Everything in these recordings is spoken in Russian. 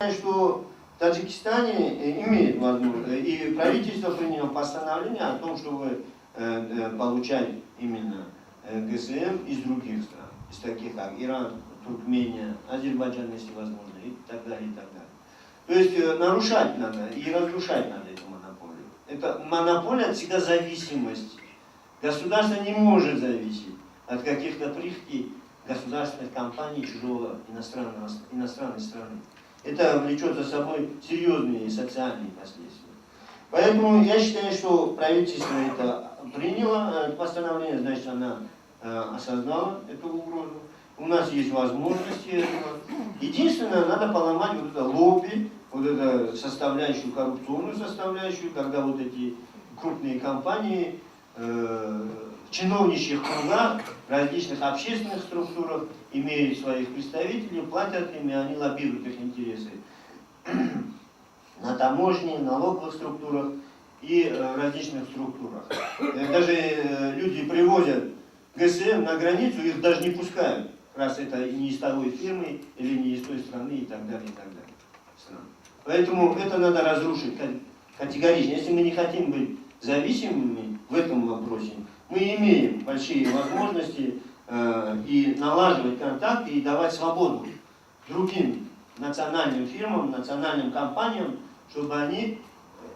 Что в Таджикистане имеет возможность, и правительство приняло постановление о том, чтобы получать именно ГСМ из других стран, из таких как Иран, Туркмения, Азербайджан, если возможно, и так далее, и так далее. То есть нарушать надо и разрушать надо эту монополию. Это монополия всегда зависимость. Государство не может зависеть от каких-то прихотей государственных компаний чужого иностранной страны. Это влечет за собой серьезные социальные последствия. Поэтому я считаю, что правительство это приняло постановление, значит, она осознала эту угрозу. У нас есть возможности этого. Единственное, надо поломать вот это лобби, вот эту составляющую, коррупционную составляющую, когда вот эти крупные компании в чиновничьих кругах, в различных общественных структурах имеют своих представителей, платят им, и они лоббируют их интересы на таможне, налоговых структурах и различных структурах. Даже люди привозят ГСМ на границу, их даже не пускают, раз это не из той фирмы или не из той страны и так далее, и так далее. Поэтому это надо разрушить категорично. Если мы не хотим быть зависимыми в этом вопросе, мы имеем большие возможности и налаживать контакты и давать свободу другим национальным фирмам, национальным компаниям, чтобы они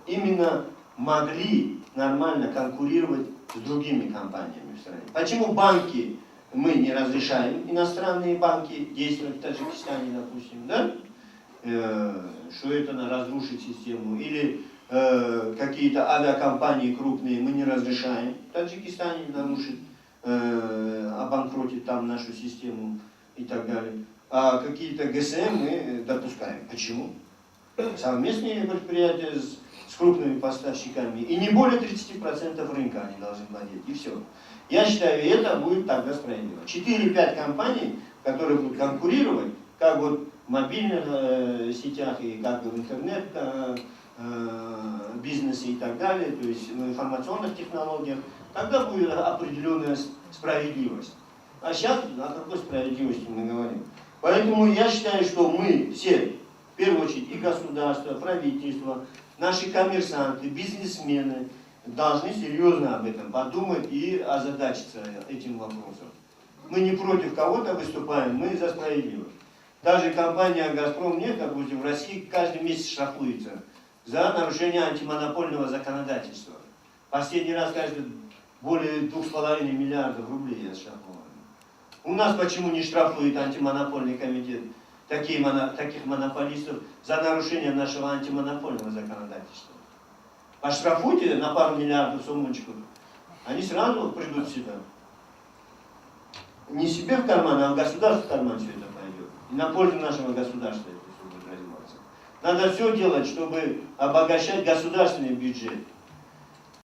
именно могли нормально конкурировать с другими компаниями в стране. Почему банки мы не разрешаем, иностранные банки, действовать в Таджикистане, допустим, да? Что это разрушит систему, или какие-то авиакомпании крупные мы не разрешаем в Таджикистане, нарушит, обанкротит там нашу систему и так далее. А какие-то ГСМ мы допускаем. Почему? Совместные предприятия с крупными поставщиками, и не более 30% рынка они должны владеть, и все. Я считаю, это будет тогда справедливо. 4-5 компаний, которые будут конкурировать, как вот в мобильных сетях и как в интернет бизнесе и так далее, то есть в информационных технологиях, тогда будет определенная справедливость. А сейчас о какой справедливости мы говорим? Поэтому я считаю, что мы все, в первую очередь и государство, правительство, наши коммерсанты, бизнесмены, должны серьезно об этом подумать и озадачиться этим вопросом. Мы не против кого-то выступаем, мы за справедливость. Даже компания «Газпром» нефть, допустим, в России каждый месяц штрафуется за нарушение антимонопольного законодательства. Последний раз, кажется, более 2,5 миллиардов рублей оштрафовано. У нас почему не штрафует антимонопольный комитет таких монополистов за нарушение нашего антимонопольного законодательства? Поштрафуйте на пару миллиардов суммочку, они сразу придут в себя. Не себе в карман, а в государство в карман все это пойдет. И на пользу нашего государства это все будет развиваться. Надо все делать, чтобы обогащать государственный бюджет.